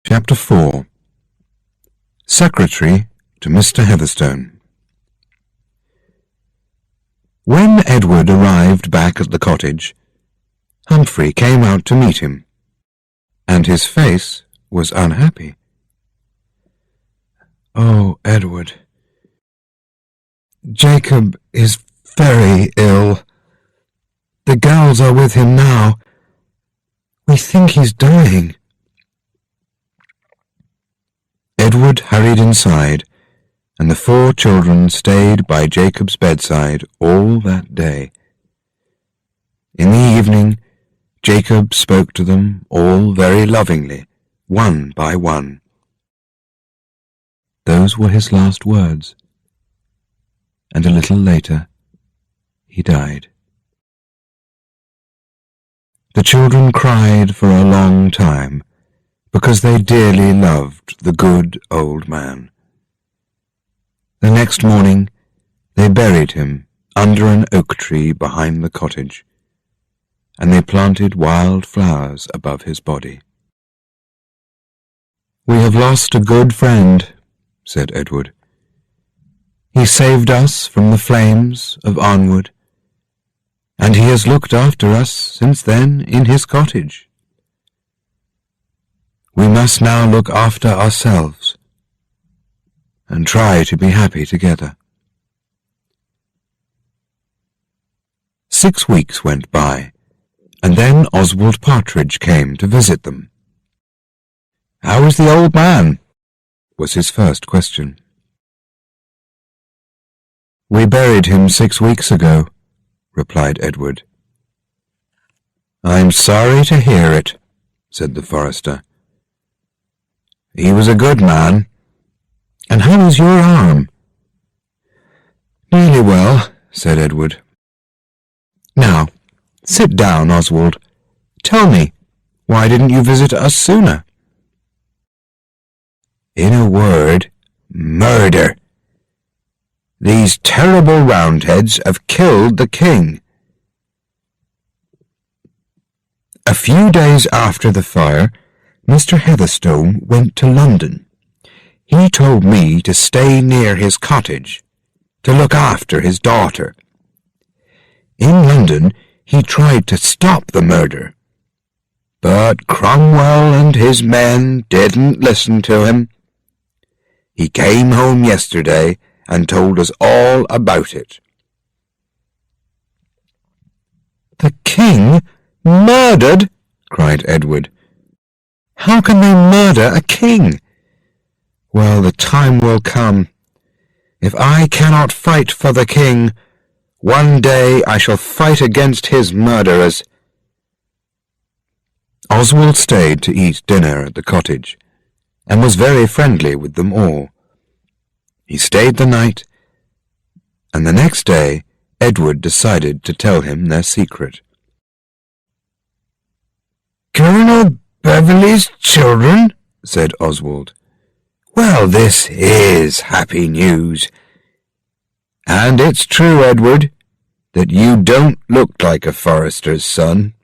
Chapter 4. Secretary to Mr. Heatherstone. When Edward arrived back at the cottage, Humphrey came out to meet him, and his face was unhappy. "Oh, Edward, Jacob is very ill. The girls are with him now. We think he's dying." Edward hurried inside, and the 4 children stayed by Jacob's bedside all that day. In the evening, Jacob spoke to them all very lovingly, one by one. Those were his last words, and a little later he died. The children cried for a long time, because they dearly loved the good old man. The next morning they buried him under an oak tree behind the cottage, and they planted wild flowers above his body. "We have lost a good friend," said Edward. "He saved us from the flames of Arnwood, and he has looked after us since then in his cottage. We must now look after ourselves and try to be happy together." 6 weeks went by, and then Oswald Partridge came to visit them. "How is the old man?" was his first question. "We buried him 6 weeks ago," replied Edward. "I'm sorry to hear it," said the forester. "He was a good man. And how is your arm?" "Nearly well," said Edward. "Now, sit down, Oswald. Tell me, why didn't you visit us sooner?" "In a word, murder. These terrible Roundheads have killed the king." A few days after the fire, Mr. Heatherstone went to London. He told me to stay near his cottage, to look after his daughter. In London he tried to stop the murder, but Cromwell and his men didn't listen to him. He came home yesterday and told us all about it. "The king murdered?" cried Edward. "How can they murder a king?" "Well, the time will come. If I cannot fight for the king, one day I shall fight against his murderers." Oswald stayed to eat dinner at the cottage, and was very friendly with them all. He stayed the night, and the next day Edward decided to tell him their secret. "Colonel Beverley's children?" said Oswald. "Well, this is happy news. And it's true, Edward, that you don't look like a forester's son.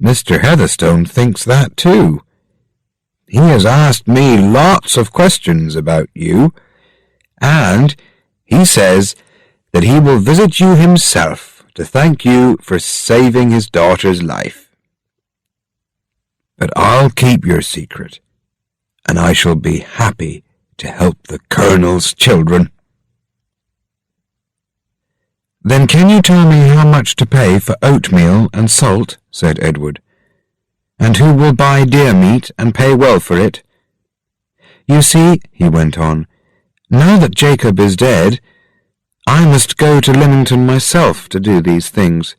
Mr. Heatherstone thinks that too. He has asked me lots of questions about you, and he says that he will visit you himself to thank you for saving his daughter's life. But I'll keep your secret, and I shall be happy to help the Colonel's children." "Then can you tell me how much to pay for oatmeal and salt?" said Edward. "And who will buy deer meat and pay well for it? You see," he went on, "now that Jacob is dead, I must go to Lymington myself to do these things."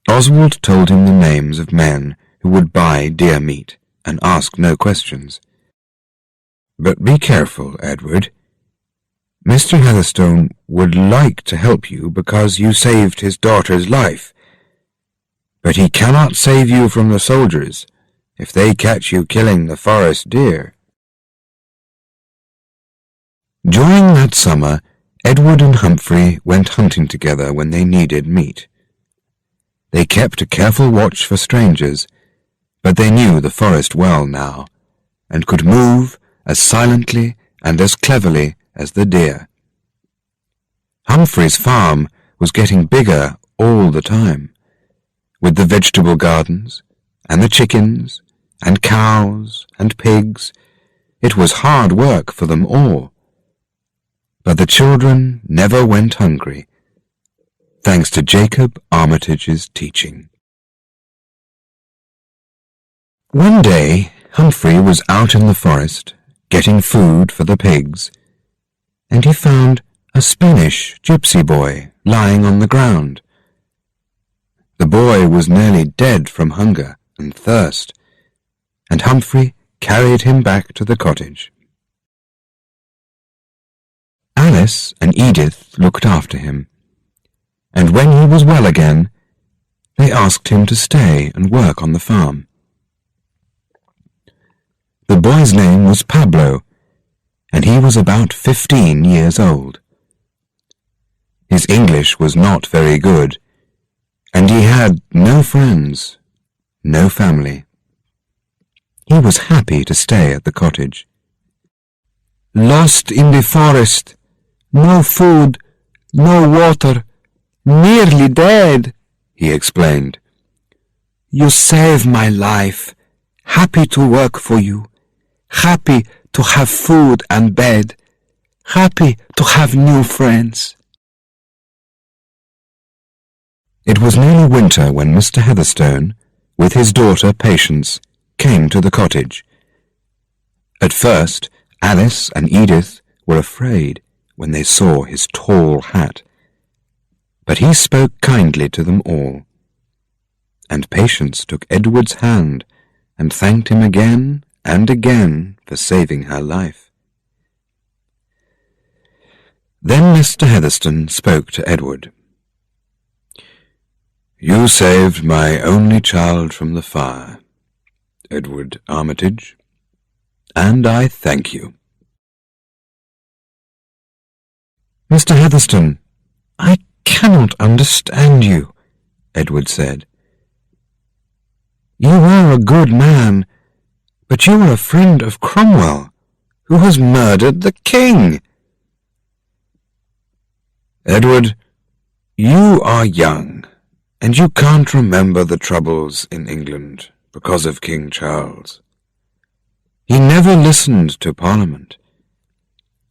Oswald told him the names of men who would buy deer meat and ask no questions. "But be careful, Edward. Mr. Heatherstone would like to help you because you saved his daughter's life, but he cannot save you from the soldiers if they catch you killing the forest deer." During that summer, Edward and Humphrey went hunting together when they needed meat. They kept a careful watch for strangers, but they knew the forest well now, and could move as silently and as cleverly as the deer. Humphrey's farm was getting bigger all the time, with the vegetable gardens, and the chickens, and cows, and pigs. It was hard work for them all. But the children never went hungry, thanks to Jacob Armitage's teaching. One day, Humphrey was out in the forest, getting food for the pigs, and he found a Spanish gypsy boy lying on the ground. The boy was nearly dead from hunger and thirst, and Humphrey carried him back to the cottage. Alice and Edith looked after him, and when he was well again, they asked him to stay and work on the farm. The boy's name was Pablo, and he was about 15 years old. His English was not very good, and he had no friends, no family. He was happy to stay at the cottage. "Lost in the forest, no food, no water, nearly dead," he explained. "You saved my life. Happy to work for you. Happy to have food and bed. Happy to have new friends." It was nearly winter when Mr. Heatherstone, with his daughter Patience, came to the cottage. At first, Alice and Edith were afraid when they saw his tall hat, but he spoke kindly to them all, and Patience took Edward's hand and thanked him again and again for saving her life. Then Mr. Heatherstone spoke to Edward. "You saved my only child from the fire, Edward Armitage, and I thank you." "Mr. Heatherstone, I cannot understand you," Edward said. "You are a good man, but you are a friend of Cromwell, who has murdered the king." "Edward, you are young, and you can't remember the troubles in England because of King Charles. He never listened to Parliament.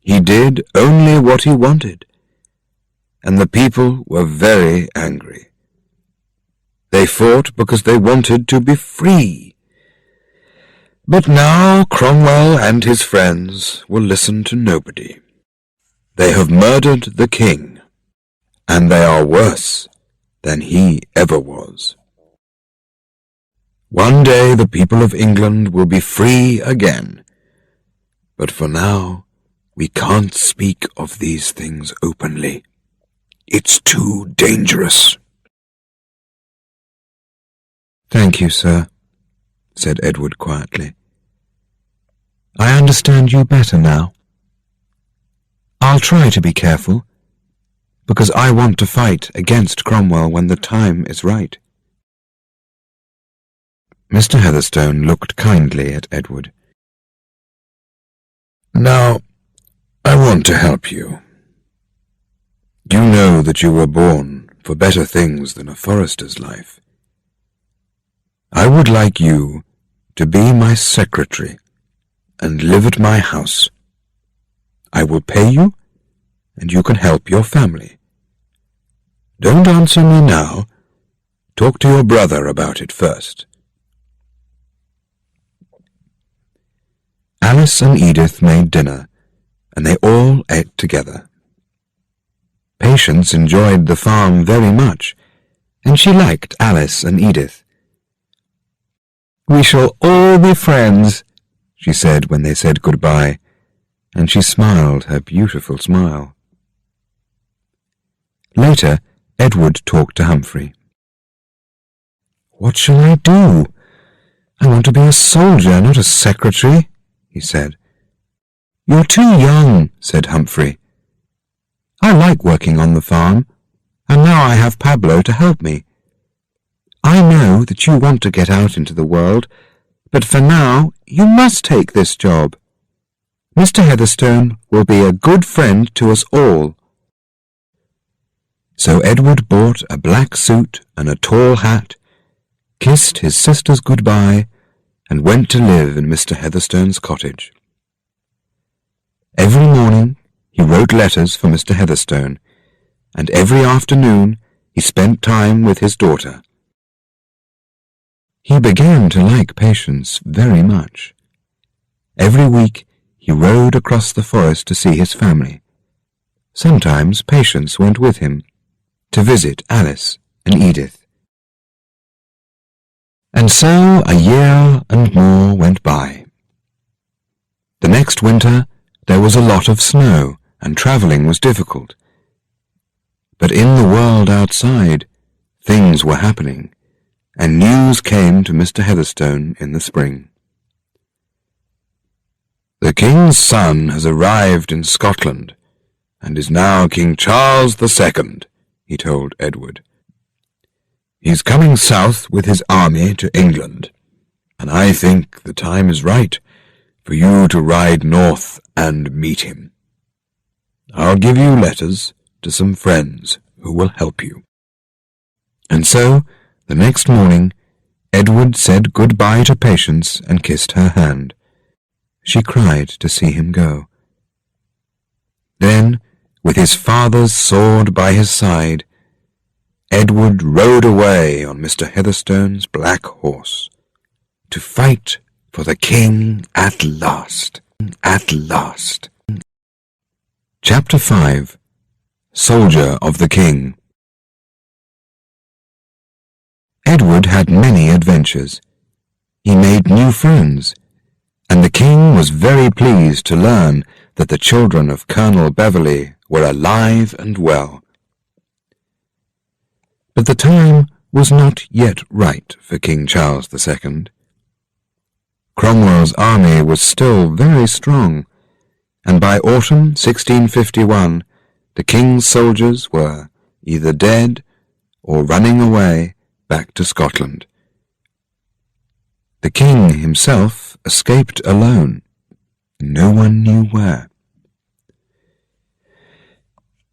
He did only what he wanted, and the people were very angry. They fought because they wanted to be free. But now Cromwell and his friends will listen to nobody. They have murdered the king, and they are worse than he ever was. One day the people of England will be free again, but for now we can't speak of these things openly. It's too dangerous." "Thank you, sir," said Edward quietly. "I understand you better now. I'll try to be careful, because I want to fight against Cromwell when the time is right." Mr. Heatherstone looked kindly at Edward. "Now, I want to help you. You know that you were born for better things than a forester's life. I would like you to be my secretary and live at my house. I will pay you, and you can help your family. Don't answer me now. Talk to your brother about it first." Alice and Edith made dinner, and they all ate together. Patience enjoyed the farm very much, and she liked Alice and Edith. "We shall all be friends," she said when they said goodbye, and she smiled her beautiful smile. Later, Edward talked to Humphrey. "What shall I do? I want to be a soldier, not a secretary," he said. "You're too young," said Humphrey. "I like working on the farm, and now I have Pablo to help me. I know that you want to get out into the world, but for now you must take this job. Mr. Heatherstone will be a good friend to us all." So Edward bought a black suit and a tall hat, kissed his sisters goodbye, and went to live in Mr. Heatherstone's cottage. Every morning he wrote letters for Mr. Heatherstone, and every afternoon he spent time with his daughter. He began to like Patience very much. Every week he rode across the forest to see his family. Sometimes Patience went with him to visit Alice and Edith. And so a year and more went by. The next winter there was a lot of snow, and travelling was difficult. But in the world outside, things were happening, and news came to Mr. Heatherstone in the spring. "The king's son has arrived in Scotland, and is now King Charles II, he told Edward. "He's coming south with his army to England, and I think the time is right for you to ride north and meet him. I'll give you letters to some friends who will help you." And so, the next morning, Edward said goodbye to Patience and kissed her hand. She cried to see him go. Then, with his father's sword by his side, Edward rode away on Mr. Heatherstone's black horse, to fight for the king at last. Chapter 5. Soldier of the King. Edward had many adventures. He made new friends, and the king was very pleased to learn that the children of Colonel Beverley were alive and well. But the time was not yet right for King Charles II. Cromwell's army was still very strong, and by autumn 1651 the king's soldiers were either dead or running away back to Scotland. The king himself escaped alone. No one knew where.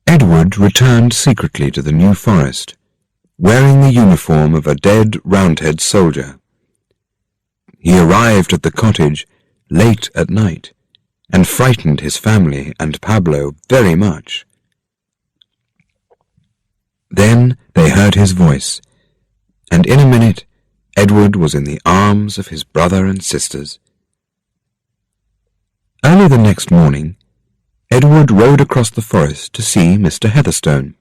Edward returned secretly to the New Forest, wearing the uniform of a dead Roundhead soldier. He arrived at the cottage late at night, and frightened his family and Pablo very much. Then they heard his voice, and in a minute Edward was in the arms of his brother and sisters. Early the next morning, Edward rode across the forest to see Mr. Heatherstone,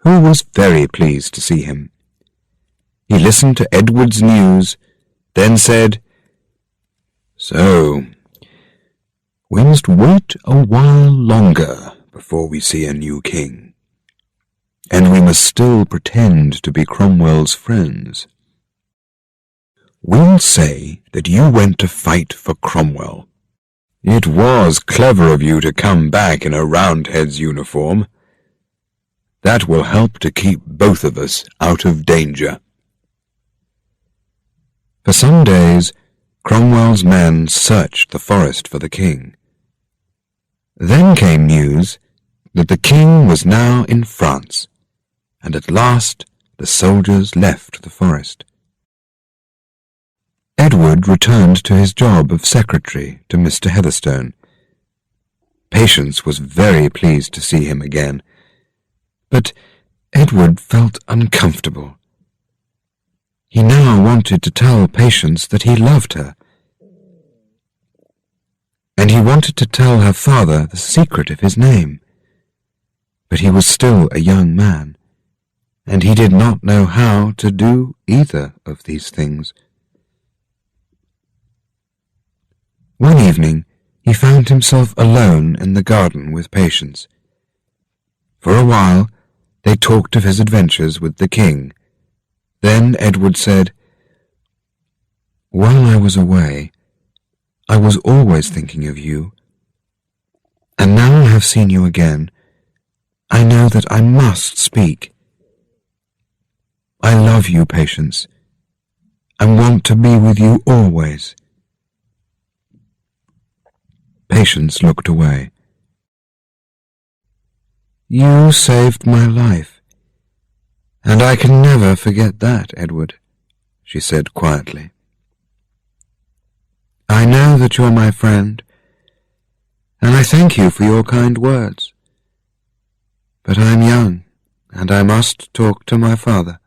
who was very pleased to see him. He listened to Edward's news, then said, "So, we must wait a while longer before we see a new king, and we must still pretend to be Cromwell's friends. We'll say that you went to fight for Cromwell. It was clever of you to come back in a Roundhead's uniform. That will help to keep both of us out of danger." For some days, Cromwell's men searched the forest for the king. Then came news that the king was now in France, and at last the soldiers left the forest. Edward returned to his job of secretary to Mr. Heatherstone. Patience was very pleased to see him again, but Edward felt uncomfortable. He now wanted to tell Patience that he loved her, and he wanted to tell her father the secret of his name. But he was still a young man, and he did not know how to do either of these things. One evening he found himself alone in the garden with Patience. For a while they talked of his adventures with the king. Then Edward said, "While I was away, I was always thinking of you, and now I have seen you again, I know that I must speak. I love you, Patience, and want to be with you always." Patience looked away. "You saved my life, and I can never forget that, Edward," she said quietly. "I know that you're my friend, and I thank you for your kind words. But I'm young, and I must talk to my father."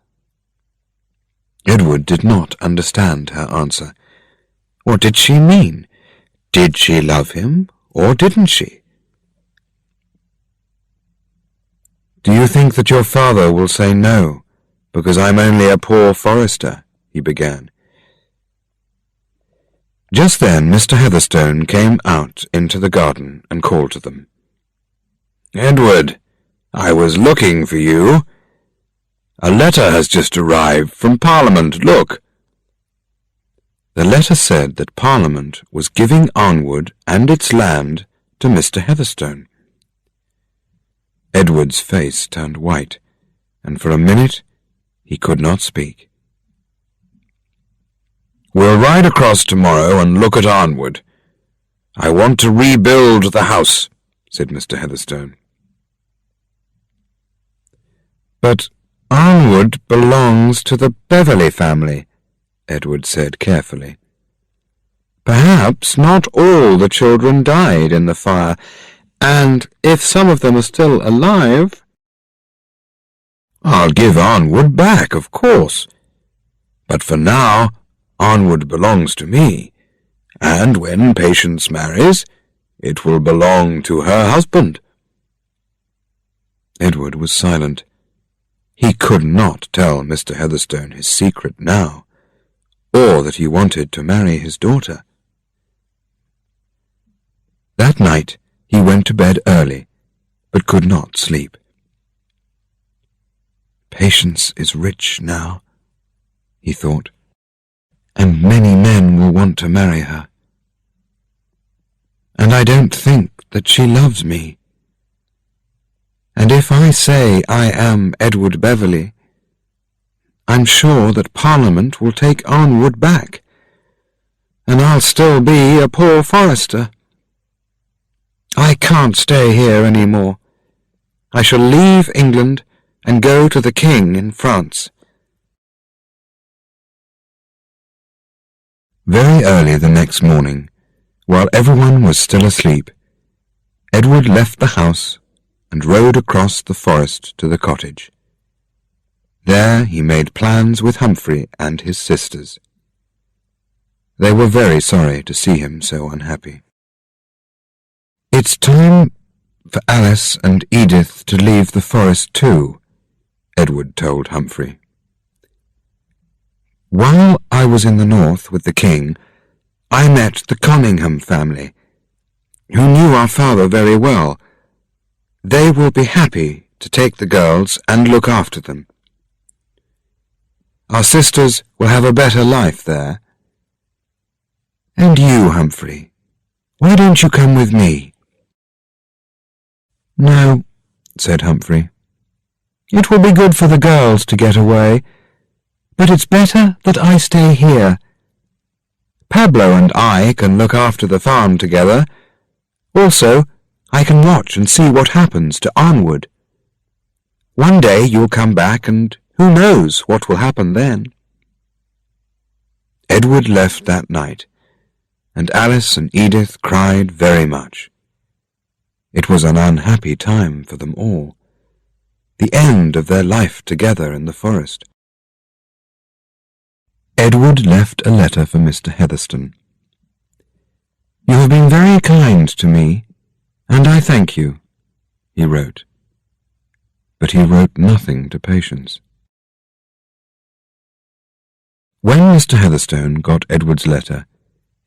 Edward did not understand her answer. What did she mean? Did she love him, or didn't she? "Do you think that your father will say no, because I'm only a poor forester?" he began. Just then Mr. Heatherstone came out into the garden and called to them. "Edward, I was looking for you. A letter has just arrived from Parliament. Look." The letter said that Parliament was giving Arnwood and its land to Mr. Heatherstone. Edward's face turned white, and for a minute he could not speak. "We'll ride across tomorrow and look at Arnwood. I want to rebuild the house," said Mr. Heatherstone. "But Arnwood belongs to the Beverley family," Edward said carefully. "Perhaps not all the children died in the fire, and if some of them are still alive—" "I'll give Arnwood back, of course. But for now, Arnwood belongs to me, and when Patience marries, it will belong to her husband." Edward was silent. He could not tell Mr. Heatherstone his secret now, or that he wanted to marry his daughter. That night he went to bed early, but could not sleep. "Patience is rich now," he thought, "and many men will want to marry her. And I don't think that she loves me. And if I say I am Edward Beverley, I'm sure that Parliament will take Arnwood back, and I'll still be a poor forester. I can't stay here any more. I shall leave England and go to the King in France." Very early the next morning, while everyone was still asleep, Edward left the house and rode across the forest to the cottage. There he made plans with Humphrey and his sisters. They were very sorry to see him so unhappy. "It's time for Alice and Edith to leave the forest too," Edward told Humphrey. "While I was in the north with the king, I met the Conyngham family, who knew our father very well. They will be happy to take the girls and look after them. Our sisters will have a better life there. And you, Humphrey, why don't you come with me?" "No," said Humphrey. "It will be good for the girls to get away, but it's better that I stay here. Pablo and I can look after the farm together. Also, I can watch and see what happens to Arnwood. One day you'll come back, and who knows what will happen then." Edward left that night, and Alice and Edith cried very much. It was an unhappy time for them all, the end of their life together in the forest. Edward left a letter for Mr. Heatherstone. "You have been very kind to me, and I thank you," he wrote. But he wrote nothing to Patience. When Mr. Heatherstone got Edward's letter,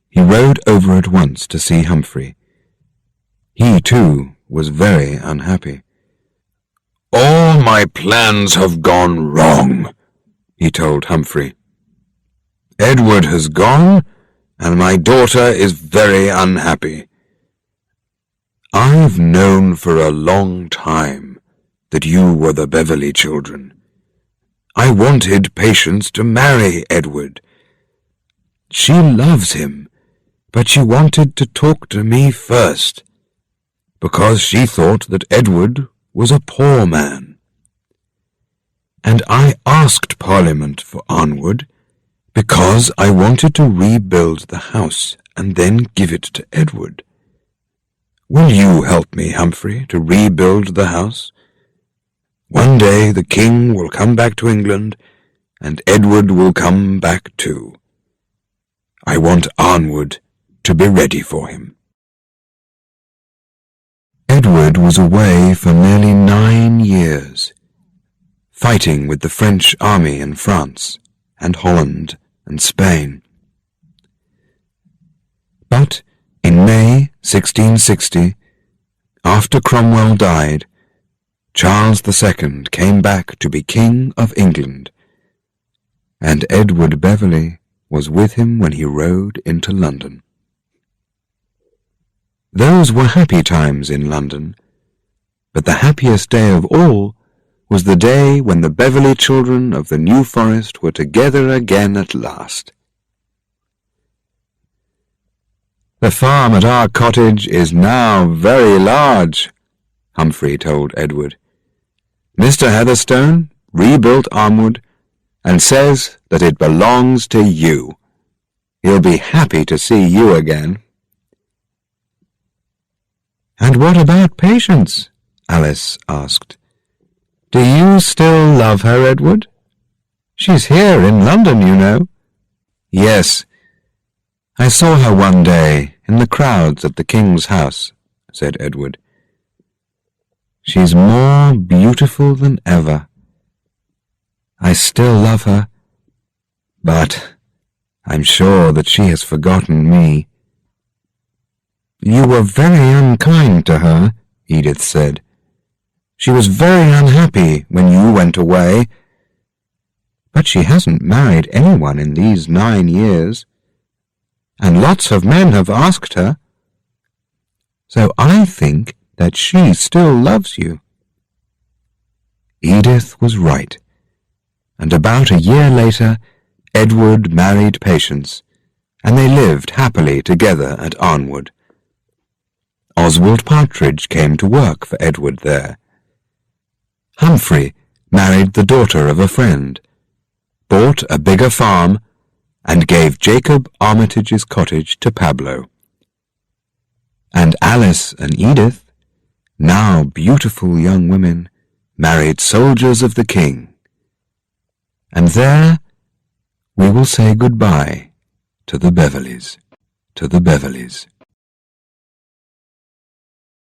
he rode over at once to see Humphrey. He, too, was very unhappy. "All my plans have gone wrong," he told Humphrey. "Edward has gone, and my daughter is very unhappy. I've known for a long time that you were the Beverley children. I wanted Patience to marry Edward. She loves him, but she wanted to talk to me first, because she thought that Edward was a poor man. And I asked Parliament for Arnwood, because I wanted to rebuild the house and then give it to Edward. Will you help me, Humphrey, to rebuild the house? One day the king will come back to England, and Edward will come back too. I want Arnwood to be ready for him. Edward was away for nearly 9 years, fighting with the French army in France and Holland and Spain. But in May 1660, after Cromwell died, Charles II came back to be King of England, and Edward Beverley was with him when he rode into London. Those were happy times in London, but the happiest day of all was the day when the Beverley children of the New Forest were together again at last. The farm at our cottage is now very large, Humphrey told Edward. Mr. Heatherstone rebuilt Arnwood and says that it belongs to you. He'll be happy to see you again. And what about Patience? Alice asked. Do you still love her, Edward? She's here in London, you know. Yes, I saw her one day in the crowds at the King's house, said Edward. She's more beautiful than ever. I still love her, but I'm sure that she has forgotten me. You were very unkind to her, Edith said. She was very unhappy when you went away. But she hasn't married anyone in these 9 years, and lots of men have asked her. So I think that she still loves you. Edith was right, and about a year later Edward married Patience, and they lived happily together at Arnwood. Oswald Partridge came to work for Edward there. Humphrey married the daughter of a friend, bought a bigger farm, and gave Jacob Armitage's cottage to Pablo. And Alice and Edith, now beautiful young women, married soldiers of the king. And there we will say goodbye to the Beverleys,